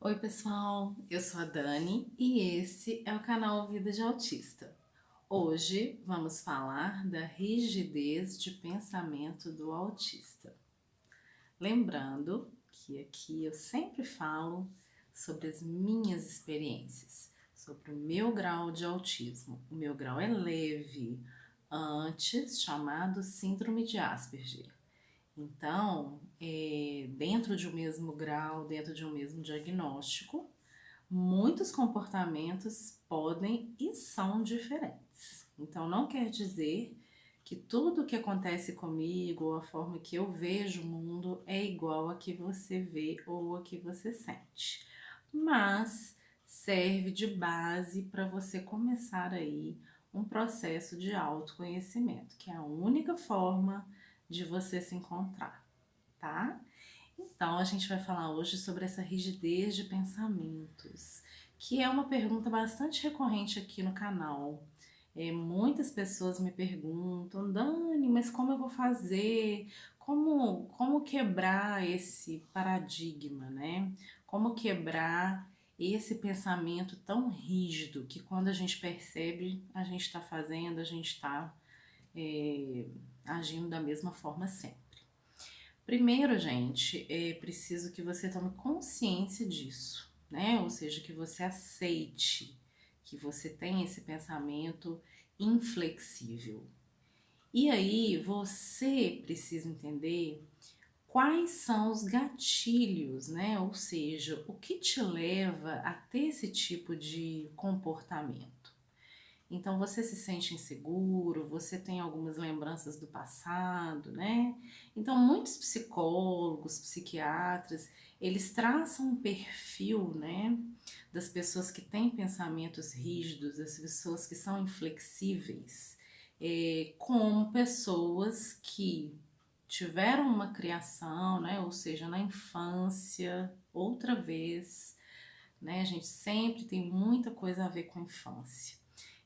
Oi, pessoal, eu sou a Dani e esse é o canal Vida de Autista. Hoje vamos falar da rigidez de pensamento do autista. Lembrando que aqui eu sempre falo sobre as minhas experiências, sobre o meu grau de autismo. O meu grau é leve, antes chamado Síndrome de Asperger. Então, dentro de um mesmo grau, dentro de um mesmo diagnóstico, muitos comportamentos podem e são diferentes. Então, não quer dizer que tudo o que acontece comigo ou a forma que eu vejo o mundo é igual a que você vê ou a que você sente. Mas serve de base para você começar aí um processo de autoconhecimento, que é a única forma de você se encontrar, tá? Então, a gente vai falar hoje sobre essa rigidez de pensamentos, que é uma pergunta bastante recorrente aqui no canal. Muitas pessoas me perguntam, Dani, mas como eu vou fazer? Como quebrar esse paradigma, né? Como quebrar esse pensamento tão rígido que quando a gente percebe, a gente está fazendo, a gente está agindo da mesma forma sempre. Primeiro, gente, é preciso que você tome consciência disso, né? Ou seja, que você aceite que você tem esse pensamento inflexível. E aí, você precisa entender quais são os gatilhos, né? Ou seja, o que te leva a ter esse tipo de comportamento. Então você se sente inseguro, você tem algumas lembranças do passado, né? Então muitos psicólogos, psiquiatras, eles traçam um perfil, né, das pessoas que têm pensamentos rígidos, das pessoas que são inflexíveis, como pessoas que tiveram uma criação, né, ou seja, na infância, outra vez, né? A gente sempre tem muita coisa a ver com a infância.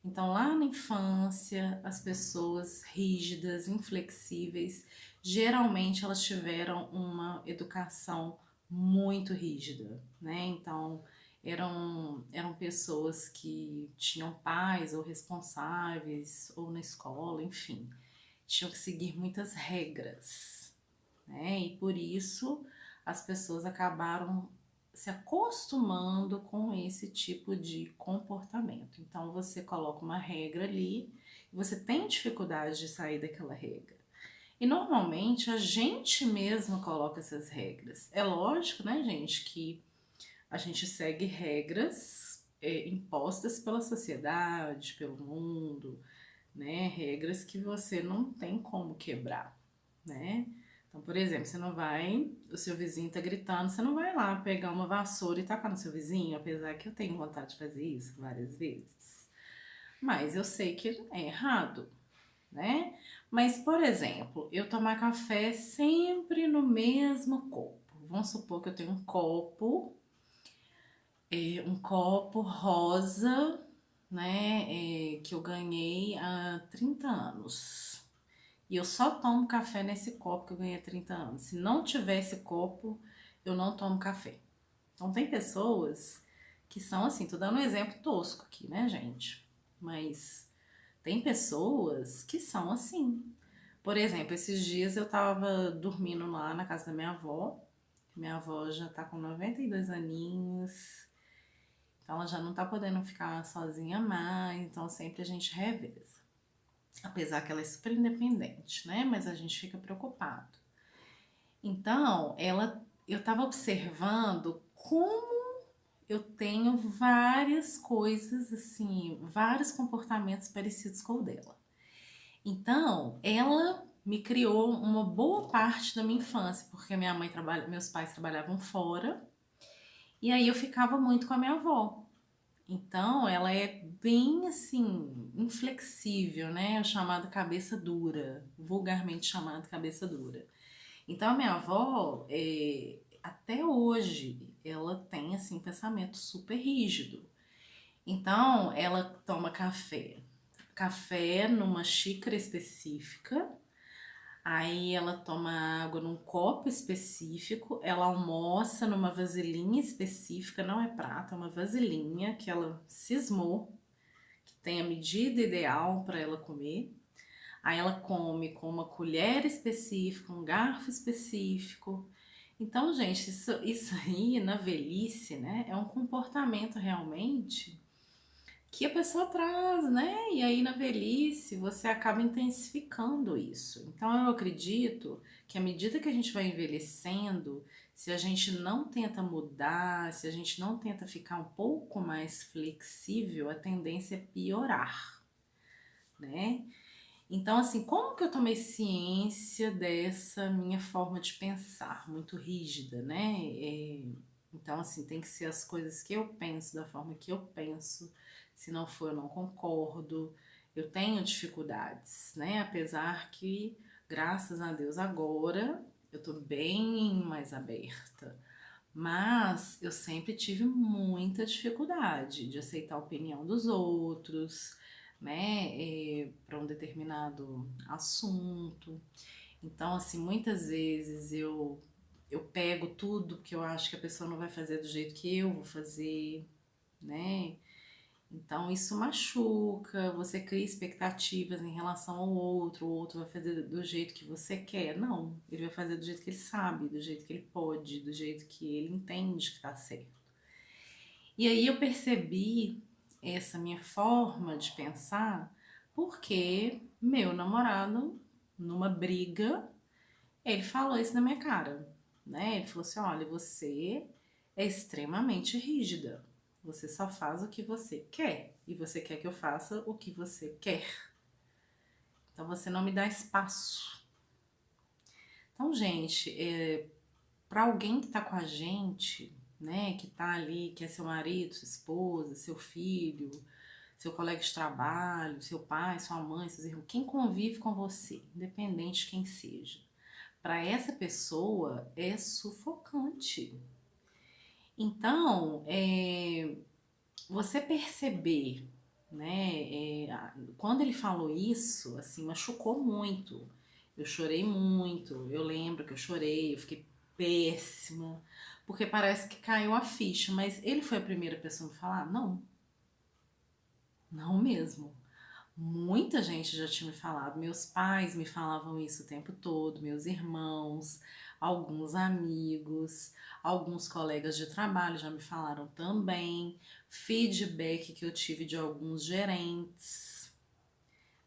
Então, lá na infância, as pessoas rígidas, inflexíveis, geralmente elas tiveram uma educação muito rígida, né? Então, eram pessoas que tinham pais ou responsáveis, ou na escola, enfim, tinham que seguir muitas regras, né? E por isso as pessoas acabaram se acostumando com esse tipo de comportamento. Então você coloca uma regra ali e você tem dificuldade de sair daquela regra. E normalmente a gente mesmo coloca essas regras. É lógico, né, gente, que a gente segue regras impostas pela sociedade, pelo mundo, né? Regras que você não tem como quebrar, né? Então, por exemplo, você não vai, o seu vizinho tá gritando, você não vai lá pegar uma vassoura e tacar no seu vizinho, apesar que eu tenho vontade de fazer isso várias vezes. Mas eu sei que é errado, né? Mas, por exemplo, eu tomar café sempre no mesmo copo. Vamos supor que eu tenho um copo rosa, né, que eu ganhei há 30 anos. E eu só tomo café nesse copo que eu ganhei há 30 anos. Se não tiver esse copo, eu não tomo café. Então tem pessoas que são assim, tô dando um exemplo tosco aqui, né, gente? Mas tem pessoas que são assim. Por exemplo, esses dias eu tava dormindo lá na casa da minha avó. Minha avó já tá com 92 aninhos. Então ela já não tá podendo ficar sozinha mais, então sempre a gente reveza. Apesar que ela é super independente, né? Mas a gente fica preocupado. Então, eu estava observando como eu tenho várias coisas assim, vários comportamentos parecidos com o dela. Então, ela me criou uma boa parte da minha infância, porque meus pais trabalhavam fora, e aí eu ficava muito com a minha avó. Então, ela é bem assim, inflexível, né? O chamado cabeça dura, vulgarmente chamado cabeça dura. Então, a minha avó, até hoje, ela tem assim pensamento super rígido. Então, ela toma café numa xícara específica. Aí ela toma água num copo específico, ela almoça numa vasilhinha específica, não é prata, é uma vasilhinha que ela cismou, que tem a medida ideal para ela comer. Aí ela come com uma colher específica, um garfo específico. Então, gente, isso aí na velhice, né, é um comportamento realmente que a pessoa traz, né? E aí na velhice você acaba intensificando isso. Então eu acredito que à medida que a gente vai envelhecendo, se a gente não tenta mudar, se a gente não tenta ficar um pouco mais flexível, a tendência é piorar, né? Então, assim, como que eu tomei ciência dessa minha forma de pensar, muito rígida, né? Então, assim, tem que ser as coisas que eu penso, da forma que eu penso. Se não for, eu não concordo. Eu tenho dificuldades, né? Apesar que, graças a Deus, agora eu tô bem mais aberta. Mas eu sempre tive muita dificuldade de aceitar a opinião dos outros, né, para um determinado assunto. Então, assim, muitas vezes eu pego tudo que eu acho que a pessoa não vai fazer do jeito que eu vou fazer, né? Então isso machuca, você cria expectativas em relação ao outro, o outro vai fazer do jeito que você quer. Não, ele vai fazer do jeito que ele sabe, do jeito que ele pode, do jeito que ele entende que tá certo. E aí eu percebi essa minha forma de pensar porque meu namorado, numa briga, ele falou isso na minha cara, né? Ele falou assim: olha, você é extremamente rígida. Você só faz o que você quer. E você quer que eu faça o que você quer. Então você não me dá espaço. Então, gente, para alguém que tá com a gente, né, que tá ali, que é seu marido, sua esposa, seu filho, seu colega de trabalho, seu pai, sua mãe, seus irmãos, quem convive com você, independente de quem seja, para essa pessoa é sufocante. Então, você perceber, né, quando ele falou isso, assim, machucou muito. Eu chorei muito, eu lembro que eu chorei, eu fiquei péssima, porque parece que caiu a ficha, mas ele foi a primeira pessoa a me falar? Não, não mesmo. Muita gente já tinha me falado, meus pais me falavam isso o tempo todo, meus irmãos, alguns amigos, alguns colegas de trabalho já me falaram também, feedback que eu tive de alguns gerentes,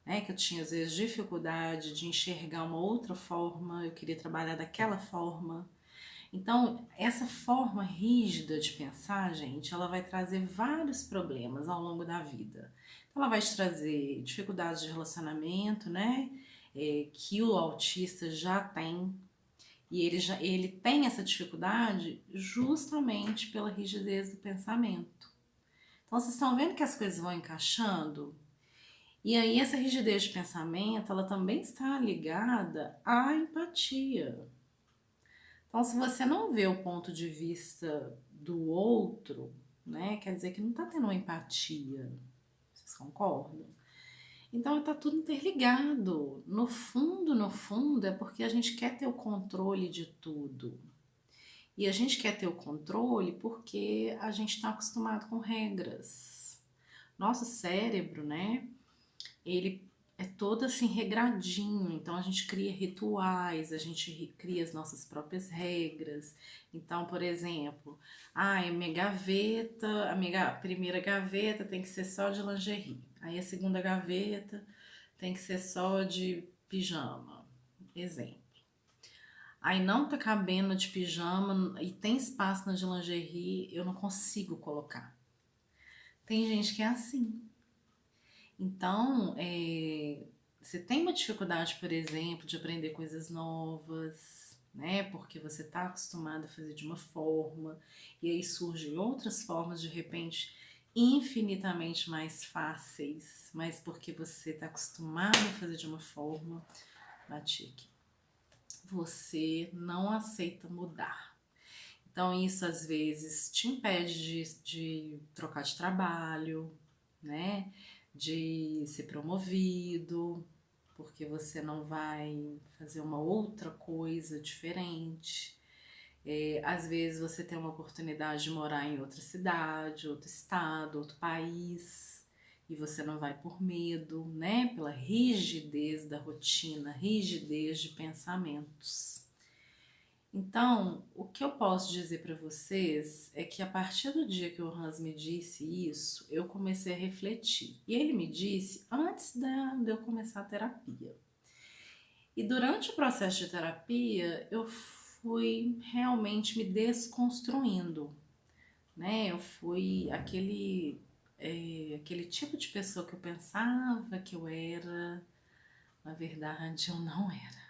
né, que eu tinha às vezes dificuldade de enxergar uma outra forma, eu queria trabalhar daquela forma. Então, essa forma rígida de pensar, gente, ela vai trazer vários problemas ao longo da vida. Então, ela vai te trazer dificuldades de relacionamento, né? Que o autista já tem. E ele tem essa dificuldade justamente pela rigidez do pensamento. Então, vocês estão vendo que as coisas vão encaixando? E aí, essa rigidez de pensamento, ela também está ligada à empatia. Então, se você não vê o ponto de vista do outro, né, quer dizer que não está tendo uma empatia. Vocês concordam? Então, está tudo interligado. No fundo, é porque a gente quer ter o controle de tudo. E a gente quer ter o controle porque a gente está acostumado com regras. Nosso cérebro, né, ele é todo assim regradinho, então a gente cria rituais, a gente cria as nossas próprias regras. Então, por exemplo, a minha gaveta, a minha primeira gaveta tem que ser só de lingerie. Aí a segunda gaveta tem que ser só de pijama. Exemplo. Aí não tá cabendo de pijama e tem espaço na de lingerie, eu não consigo colocar. Tem gente que é assim. Então, você tem uma dificuldade, por exemplo, de aprender coisas novas, né? Porque você está acostumado a fazer de uma forma, e aí surgem outras formas, de repente, infinitamente mais fáceis, mas porque você está acostumado a fazer de uma forma, bati aqui, você não aceita mudar. Então, isso às vezes te impede de trocar de trabalho, né? De ser promovido. porque você não vai fazer uma outra coisa diferente. Às vezes você tem uma oportunidade de morar em outra cidade, outro estado, outro país, e você não vai por medo, né? Pela rigidez da rotina, rigidez de pensamentos. Então, o que eu posso dizer para vocês é que a partir do dia que o Hans me disse isso, eu comecei a refletir. E ele me disse antes de eu começar a terapia. E durante o processo de terapia, eu fui realmente me desconstruindo, né? Eu fui aquele tipo de pessoa que eu pensava que eu era, na verdade eu não era.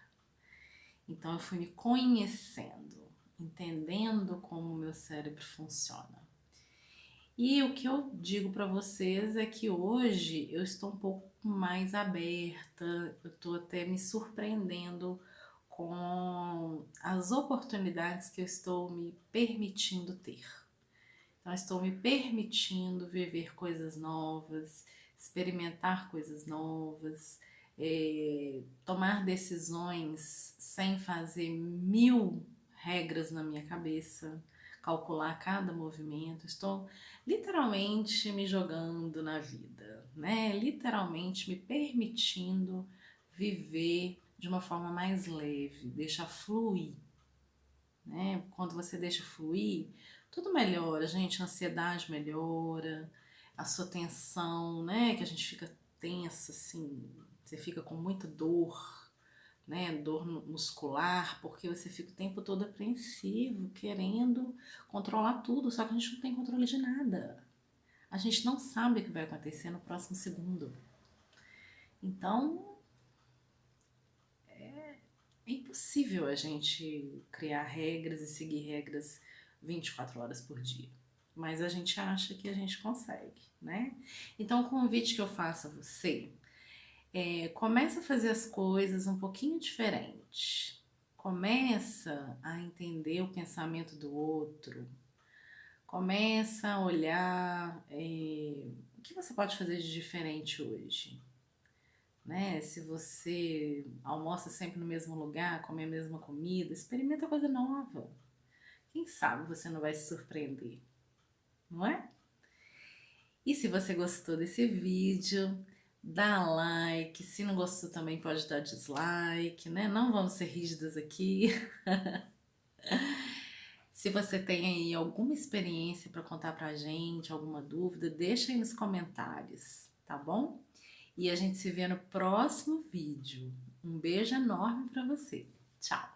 Então eu fui me conhecendo, entendendo como o meu cérebro funciona. E o que eu digo para vocês é que hoje eu estou um pouco mais aberta, eu estou até me surpreendendo com as oportunidades que eu estou me permitindo ter. Então, eu estou me permitindo viver coisas novas, experimentar coisas novas, tomar decisões sem fazer mil regras na minha cabeça, calcular cada movimento. Estou literalmente me jogando na vida, né? Literalmente me permitindo viver de uma forma mais leve, deixar fluir, né? Quando você deixa fluir, tudo melhora, gente. A ansiedade melhora, a sua tensão, né? Que a gente fica tensa, assim, você fica com muita dor, né? Dor muscular, porque você fica o tempo todo apreensivo, querendo controlar tudo, só que a gente não tem controle de nada. A gente não sabe o que vai acontecer no próximo segundo. Então, é impossível a gente criar regras e seguir regras 24 horas por dia. Mas a gente acha que a gente consegue, né? Então, o convite que eu faço a você começa a fazer as coisas um pouquinho diferente. Começa a entender o pensamento do outro. Começa a olhar o que você pode fazer de diferente hoje, né? Se você almoça sempre no mesmo lugar, come a mesma comida, experimenta coisa nova. Quem sabe você não vai se surpreender, não é? E se você gostou desse vídeo, dá like. Se não gostou também pode dar dislike, né? Não vamos ser rígidas aqui. Se você tem aí alguma experiência para contar pra gente, alguma dúvida, deixa aí nos comentários, tá bom? E a gente se vê no próximo vídeo. Um beijo enorme para você. Tchau!